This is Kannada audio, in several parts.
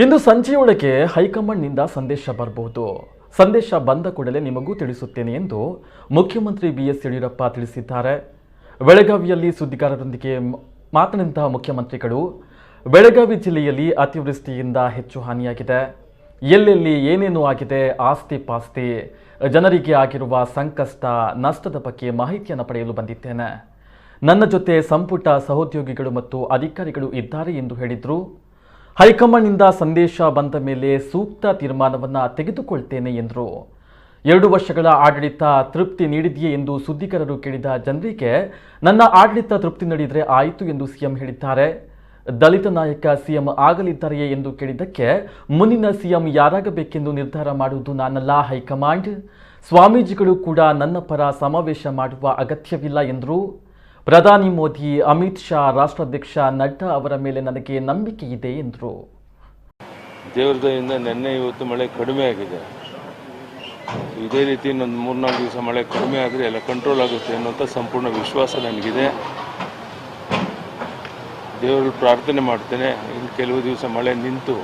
ಇಂದು ಸಂಜೆಯೊಳಗೆ ಹೈಕಮಾಂಡ್ನಿಂದ ಸಂದೇಶ ಬರಬಹುದು. ಸಂದೇಶ ಬಂದ ಕೂಡಲೇ ನಿಮಗೂ ತಿಳಿಸುತ್ತೇನೆ ಎಂದು ಮುಖ್ಯಮಂತ್ರಿ ಬಿಎಸ್ ಯಡಿಯೂರಪ್ಪ ತಿಳಿಸಿದ್ದಾರೆ. ಬೆಳಗಾವಿಯಲ್ಲಿ ಸುದ್ದಿಗಾರರೊಂದಿಗೆ ಮಾತನಾಡಿದ ಮುಖ್ಯಮಂತ್ರಿಗಳು, ಬೆಳಗಾವಿ ಜಿಲ್ಲೆಯಲ್ಲಿ ಅತಿವೃಷ್ಟಿಯಿಂದ ಹೆಚ್ಚು ಹಾನಿಯಾಗಿದೆ. ಎಲ್ಲೆಲ್ಲಿ ಏನೇನು ಆಗಿದೆ, ಆಸ್ತಿ ಪಾಸ್ತಿ, ಜನರಿಗೆ ಆಗಿರುವ ಸಂಕಷ್ಟ ನಷ್ಟದ ಬಗ್ಗೆ ಮಾಹಿತಿಯನ್ನು ಪಡೆಯಲು ಬಂದಿದ್ದೇನೆ. ನನ್ನ ಜೊತೆ ಸಂಪುಟ ಸಹೋದ್ಯೋಗಿಗಳು ಮತ್ತು ಅಧಿಕಾರಿಗಳು ಇದ್ದಾರೆ ಎಂದು ಹೇಳಿದರು. ಹೈಕಮಾಂಡ್ನಿಂದ ಸಂದೇಶ ಬಂದ ಮೇಲೆ ಸೂಕ್ತ ತೀರ್ಮಾನವನ್ನು ತೆಗೆದುಕೊಳ್ತೇನೆ ಎಂದರು. 2 ವರ್ಷಗಳ ಆಡಳಿತ ತೃಪ್ತಿ ನೀಡಿದೆಯೇ ಎಂದು ಸುದ್ದಿಗಾರರು ಕೇಳಿದ ಜನರಿಗೆ ನನ್ನ ಆಡಳಿತ ತೃಪ್ತಿ ನೀಡಿದರೆ ಆಯಿತು ಎಂದು ಸಿಎಂ ಹೇಳಿದ್ದಾರೆ. ದಲಿತ ನಾಯಕ ಸಿಎಂ ಆಗಲಿದ್ದಾರೆಯೇ ಎಂದು ಕೇಳಿದ್ದಕ್ಕೆ ಮುಂದಿನ ಸಿಎಂ ಯಾರಾಗಬೇಕೆಂದು ನಿರ್ಧಾರ ಮಾಡುವುದು ನಾನಲ್ಲ, ಹೈಕಮಾಂಡ್. ಸ್ವಾಮೀಜಿಗಳು ಕೂಡ ನನ್ನ ಪರ ಸಮಾವೇಶ ಮಾಡುವ ಅಗತ್ಯವಿಲ್ಲ ಎಂದರು. ಪ್ರಧಾನಿ ಮೋದಿ, ಅಮಿತ್ ಶಾ, ರಾಷ್ಟ್ರಾಧ್ಯಕ್ಷ ನಡ್ಡಾ ಅವರ ಮೇಲೆ ನನಗೆ ನಂಬಿಕೆ ಇದೆ ಎಂದರು. ದೇವರ ದಯೆಯಿಂದ ನಿನ್ನೆ ಇವತ್ತು ಮಳೆ ಕಡಿಮೆ ಆಗಿದೆ. ಇದೇ ರೀತಿ ಇನ್ನೊಂದು 3-4 ದಿವಸ ಮಳೆ ಕಡಿಮೆ ಆದರೆ ಎಲ್ಲ ಕಂಟ್ರೋಲ್ ಆಗುತ್ತೆ ಅನ್ನೋಂಥ ಸಂಪೂರ್ಣ ವಿಶ್ವಾಸ ನನಗಿದೆ. ದೇವರಲ್ಲಿ ಪ್ರಾರ್ಥನೆ ಮಾಡ್ತೇನೆ, ಇನ್ನು ಕೆಲವು ದಿವಸ ಮಳೆ ನಿಂತು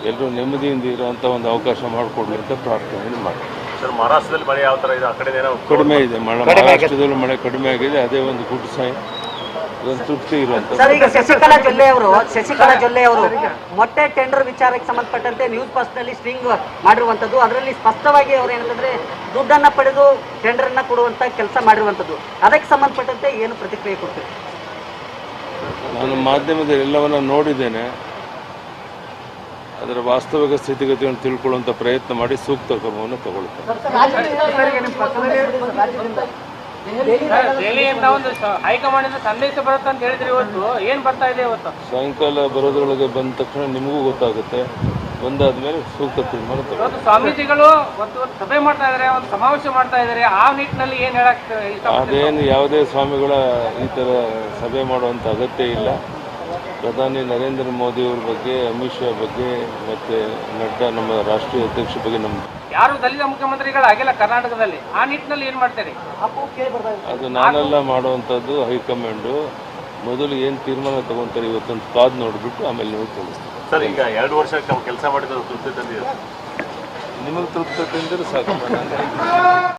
ಎಲ್ಲರೂ ನೆಮ್ಮದಿಯಿಂದ ಇರುವಂಥ ಒಂದು ಅವಕಾಶ ಮಾಡಿಕೊಡ್ಲಿ ಅಂತ ಪ್ರಾರ್ಥನೆ ಮಾಡ್ತೀನಿ. ಸರ್, ಮಹಾರಾಷ್ಟ್ರದಲ್ಲಿ ಮಳೆ ಯಾವ ಥರ ಇದೆ? ಆ ಕಡೆ ಕಡಿಮೆ ಇದೆ. ಮಹಾರಾಷ್ಟ್ರದಲ್ಲಿ ಮಳೆ ಕಡಿಮೆ ಆಗಿದೆ. ಅದೇ ಒಂದು ಗುಡ್ ಸೈನ್, ಒಂದು ತೃಪ್ತಿ ಇರುವಂತ. ಸರ್, ಈಗ ಶಶಿಕಲಾ ಜೊಲ್ಲೆ ಅವರು ಮೊಟ್ಟೆ ಟೆಂಡರ್ ವಿಚಾರಕ್ಕೆ ಸಂಬಂಧಪಟ್ಟಂತೆ ನ್ಯೂಸ್ ಫಸ್ಟ್ ನಲ್ಲಿ ಸ್ಟ್ರಿಂಗ್ ಮಾಡಿರುವಂತದ್ದು, ಅದರಲ್ಲಿ ಸ್ಪಷ್ಟವಾಗಿ ಅವರು ಏನಂತಂದ್ರೆ ದುಡ್ಡನ್ನ ಪಡೆದು ಟೆಂಡರ್ ಅನ್ನ ಕೊಡುವಂತ ಕೆಲಸ ಮಾಡಿರುವಂತದ್ದು, ಅದಕ್ಕೆ ಸಂಬಂಧಪಟ್ಟಂತೆ ಏನು ಪ್ರತಿಕ್ರಿಯೆ ಕೊಡ್ತೀವಿ? ನಾನು ಮಾಧ್ಯಮದಲ್ಲಿ ಎಲ್ಲವನ್ನ ನೋಡಿದ್ದೇನೆ. ಅದರ ವಾಸ್ತವಿಕ ಸ್ಥಿತಿಗತಿಯನ್ನು ತಿಳ್ಕೊಳ್ಳುವಂಥ ಪ್ರಯತ್ನ ಮಾಡಿ ಸೂಕ್ತ ಕ್ರಮವನ್ನು ತಗೊಳ್ತೇನೆ. ಹೈಕಮಾಂಡ್ ಸಂದೇಶ ಬರುತ್ತೆ ಅಂತ ಹೇಳಿದ್ರೆ ಇವತ್ತು ಏನ್ ಬರ್ತಾ ಇದೆ? ಇವತ್ತು ಸಾಯಂಕಾಲ ಬರೋದ್ರೊಳಗೆ ಬಂದ ತಕ್ಷಣ ನಿಮಗೂ ಗೊತ್ತಾಗುತ್ತೆ. ಬಂದಾದ್ಮೇಲೆ ಸೂಕ್ತ ತೀರ್ಮಾನ ತಗೊಳ್ಳಿ. ಸ್ವಾಮೀಜಿಗಳು ಒಂದು ಸಭೆ ಮಾಡ್ತಾ ಇದಾರೆ, ಒಂದು ಸಮಾವೇಶ ಮಾಡ್ತಾ ಇದಾರೆ, ಆ ನಿಟ್ಟಿನಲ್ಲಿ ಏನ್ ಹೇಳಕ್? ಅದೇನು ಯಾವುದೇ ಸ್ವಾಮಿಗಳ ಈ ಥರ ಸಭೆ ಮಾಡುವಂಥ ಅಗತ್ಯ ಇಲ್ಲ. ಪ್ರಧಾನಿ ನರೇಂದ್ರ ಮೋದಿ ಅವ್ರ ಬಗ್ಗೆ, ಅಮಿತ್ ಶಾ ಬಗ್ಗೆ, ಮತ್ತೆ ನಡ್ಡಾ ನಮ್ಮ ರಾಷ್ಟ್ರೀಯ ಅಧ್ಯಕ್ಷ ಬಗ್ಗೆ ಯಾರು ದಲಿತ ಮುಖ್ಯಮಂತ್ರಿಗಳಾಗಿಲ್ಲ ಕರ್ನಾಟಕದಲ್ಲಿ, ಆ ನಿಟ್ಟಿನಲ್ಲಿ ಏನ್ ಮಾಡ್ತಾರೆ? ಅದು ನಾನೆಲ್ಲ ಮಾಡುವಂಥದ್ದು ಹೈಕಮಾಂಡು. ಮೊದಲು ಏನು ತೀರ್ಮಾನ ತಗೊಂತಾರೆ ಇವತ್ತೊಂದು ಕಾದು ನೋಡಿಬಿಟ್ಟು ಆಮೇಲೆ ನೀವು ತಿಳಿಸ್ತೀವಿ. ಸರ್, ಈಗ 2 ವರ್ಷ ಕೆಲಸ ಮಾಡಿದ ತೃಪ್ತಿ ತಂದಿದೆ. ನಿಮಗೆ ತೃಪ್ತಿ ತಂದರೆ ಸಾಕು.